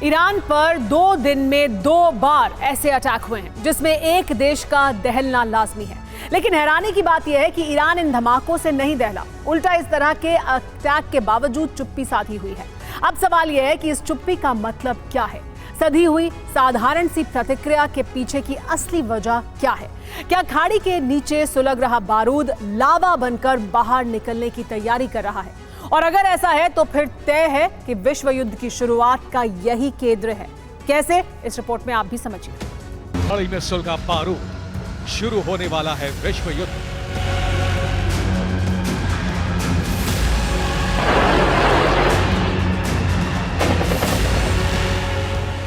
Iran पर 2 दिन में 2 बार ऐसे अटैक हुए हैं जिसमें एक देश का दहलना लाजमी है। लेकिन हैरानी की बात यह है कि ईरान इन धमाकों से नहीं दहला, उल्टा इस तरह के अटैक के बावजूद चुप्पी साधी हुई है। अब सवाल यह है कि इस चुप्पी का मतलब क्या है? सधी हुई साधारण सी प्रतिक्रिया के पीछे की असली वजह क्या है? क्या खाड़ी के नीचे सुलग रहा बारूद लावा बनकर बाहर निकलने की तैयारी कर रहा है? और अगर ऐसा है तो फिर तय है कि विश्व युद्ध की शुरुआत का यही केंद्र है। कैसे? इस रिपोर्ट में आप भी समझिए। खाड़ी में सुलगा बारूद, शुरू होने वाला है विश्व युद्ध।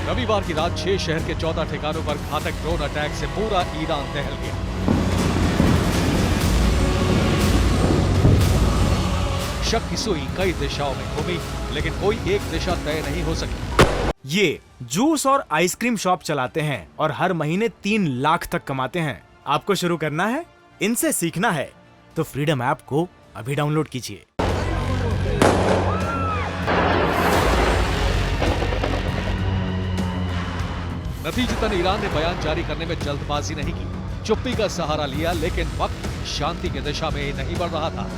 रविवार की रात 6 शहर के 14 ठिकानों पर घातक ड्रोन अटैक से पूरा ईरान दहल गया। शक की सुई कई दिशाओं में घूमी, लेकिन कोई एक दिशा तय नहीं हो सकी। ये जूस और आइसक्रीम शॉप चलाते हैं और हर महीने 3 लाख तक कमाते हैं। आपको शुरू करना है, इनसे सीखना है तो फ्रीडम ऐप को अभी डाउनलोड कीजिए। नतीजतन ईरान ने बयान जारी करने में जल्दबाजी नहीं की, चुप्पी का सहारा लिया, लेकिन वक्त शांति की दिशा में नहीं बढ़ रहा था।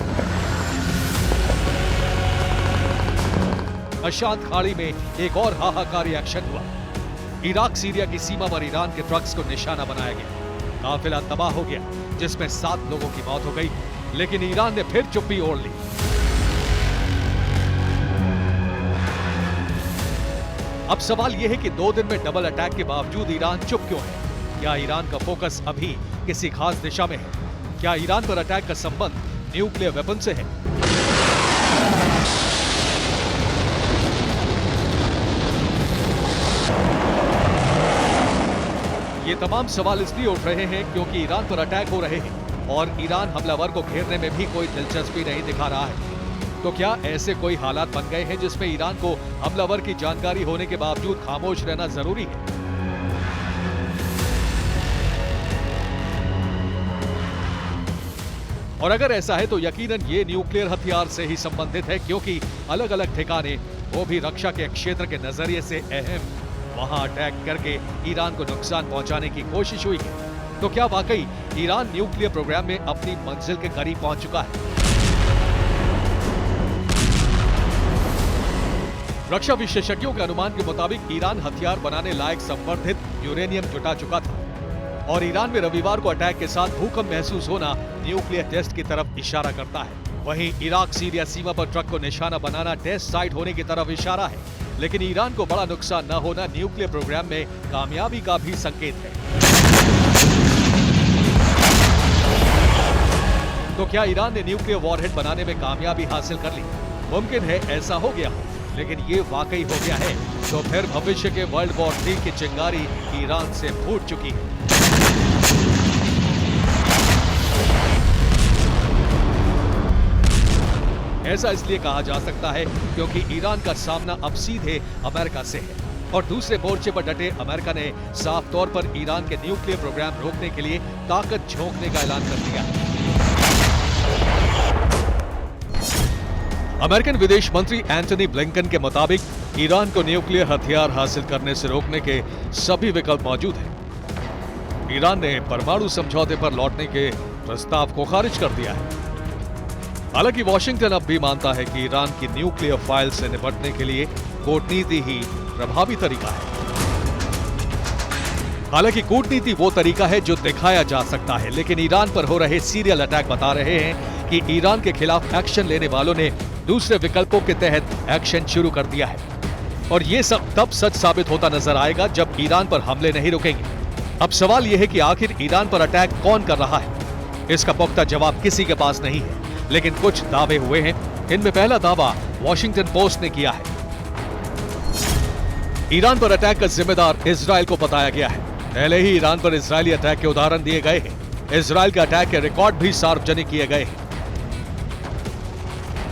अशांत खाड़ी में एक और हाहाकारी एक्शन हुआ। इराक सीरिया की सीमा पर ईरान के ट्रक्स को निशाना बनाया गया। काफिला तबाह हो गया, जिसमें 7 लोगों की मौत हो गई, लेकिन ईरान ने फिर चुप्पी ओढ़ ली। अब सवाल यह है कि 2 दिन में डबल अटैक के बावजूद ईरान चुप क्यों है? क्या ईरान का फोकस अभी किसी खास दिशा में है? क्या ईरान पर अटैक का संबंध न्यूक्लियर वेपन से है? ये तमाम सवाल इसलिए उठ रहे हैं क्योंकि ईरान पर अटैक हो रहे हैं और ईरान हमलावर को घेरने में भी कोई दिलचस्पी नहीं दिखा रहा है। तो क्या ऐसे कोई हालात बन गए हैं जिसमें ईरान को हमलावर की जानकारी होने के बावजूद खामोश रहना जरूरी है? और अगर ऐसा है तो यकीनन ये न्यूक्लियर हथियार से ही संबंधित है, क्योंकि अलग अलग ठिकाने, वो भी रक्षा के क्षेत्र के नजरिए से अहम, वहां अटैक करके ईरान को नुकसान पहुंचाने की कोशिश हुई है। तो क्या वाकई ईरान न्यूक्लियर प्रोग्राम में अपनी मंजिल के करीब पहुंच चुका है? रक्षा विशेषज्ञों के अनुमान के मुताबिक ईरान हथियार बनाने लायक संवर्धित यूरेनियम जुटा चुका था और ईरान में रविवार को अटैक के साथ भूकंप महसूस होना न्यूक्लियर टेस्ट की तरफ इशारा करता है। वहीं इराक सीरिया सीमा पर ट्रक को निशाना बनाना टेस्ट साइट होने की तरफ इशारा है, लेकिन ईरान को बड़ा नुकसान न होना न्यूक्लियर प्रोग्राम में कामयाबी का भी संकेत है। तो क्या ईरान ने न्यूक्लियर वॉरहेड बनाने में कामयाबी हासिल कर ली? मुमकिन है ऐसा हो गया हो, लेकिन ये वाकई हो गया है तो फिर भविष्य के वर्ल्ड वॉर 3 की चिंगारी ईरान से फूट चुकी है। ऐसा इसलिए कहा जा सकता है क्योंकि ईरान का सामना अब सीधे अमेरिका से है और दूसरे मोर्चे पर डटे अमेरिका ने साफ तौर पर ईरान के न्यूक्लियर प्रोग्राम रोकने के लिए ताकत झोंकने का ऐलान कर दिया है। अमेरिकन विदेश मंत्री एंटनी ब्लिंकन के मुताबिक ईरान को न्यूक्लियर हथियार हासिल करने से रोकने के सभी विकल्प मौजूद हैं। ईरान ने परमाणु समझौते पर लौटने के प्रस्ताव को खारिज कर दिया है। हालांकि वॉशिंगटन अब भी मानता है कि ईरान की न्यूक्लियर फाइल से निपटने के लिए कूटनीति ही प्रभावी तरीका है। हालांकि कूटनीति वो तरीका है जो दिखाया जा सकता है, लेकिन ईरान पर हो रहे सीरियल अटैक बता रहे हैं कि ईरान के खिलाफ एक्शन लेने वालों ने दूसरे विकल्पों के तहत एक्शन शुरू कर दिया है और ये सब तब सच साबित होता नजर आएगा जब ईरान पर हमले नहीं रुकेंगे। अब सवाल यह है कि आखिर ईरान पर अटैक कौन कर रहा है? इसका पुख्ता जवाब किसी के पास नहीं है, लेकिन कुछ दावे हुए हैं। इनमें पहला दावा वॉशिंगटन पोस्ट ने किया है। ईरान पर अटैक का जिम्मेदार इजराइल को बताया गया है। पहले ही ईरान पर इजरायली अटैक के उदाहरण दिए गए हैं। इजराइल के अटैक के रिकॉर्ड भी सार्वजनिक किए गए हैं।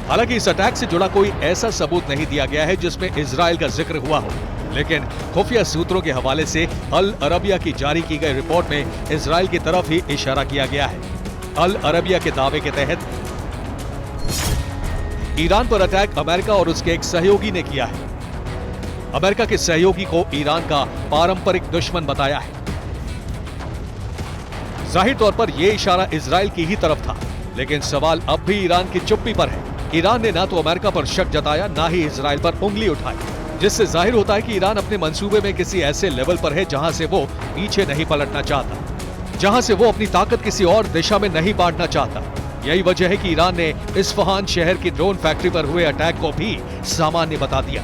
हालांकि इस अटैक से जुड़ा कोई ऐसा सबूत नहीं दिया गया है जिसमें इजराइल का जिक्र हुआ हो, लेकिन खुफिया सूत्रों के हवाले से अल अरबिया की जारी की गई रिपोर्ट में इजराइल की तरफ ही इशारा किया गया है। अल अरबिया के दावे के तहत ईरान पर अटैक अमेरिका और उसके एक सहयोगी ने किया है। अमेरिका के सहयोगी को ईरान का पारंपरिक दुश्मन बताया है। जाहिर तौर पर यह इशारा इजराइल की ही तरफ था, लेकिन सवाल अब भी ईरान की चुप्पी पर है। ईरान ने ना तो अमेरिका पर शक जताया, ना ही इजराइल पर उंगली उठाई, जिससे जाहिर होता है कि ईरान अपने मंसूबे में किसी ऐसे लेवल पर है जहां से वो पीछे नहीं पलटना चाहता, जहां से वो अपनी ताकत किसी और दिशा में नहीं बांटना चाहता। यही वजह है कि ईरान ने इस्फहान शहर की ड्रोन फैक्ट्री पर हुए अटैक को भी सामान्य बता दिया।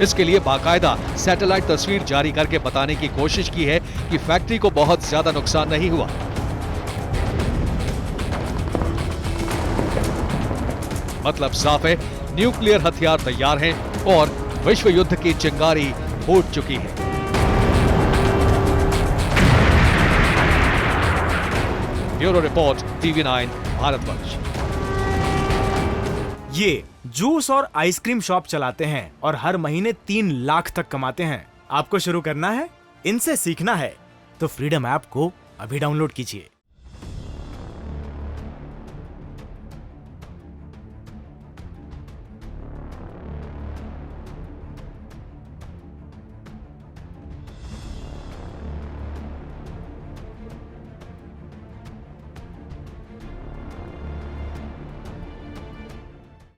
इसके लिए बाकायदा सैटेलाइट तस्वीर जारी करके बताने की कोशिश की है कि फैक्ट्री को बहुत ज्यादा नुकसान नहीं हुआ। मतलब साफ है, न्यूक्लियर हथियार तैयार हैं और विश्व युद्ध की चिंगारी फूट चुकी है। Bureau report, TV9 Bharatvarsh. ये जूस और आइसक्रीम शॉप चलाते हैं और हर महीने 3 लाख तक कमाते हैं। आपको शुरू करना है, इनसे सीखना है, तो फ्रीडम ऐप को अभी डाउनलोड कीजिए।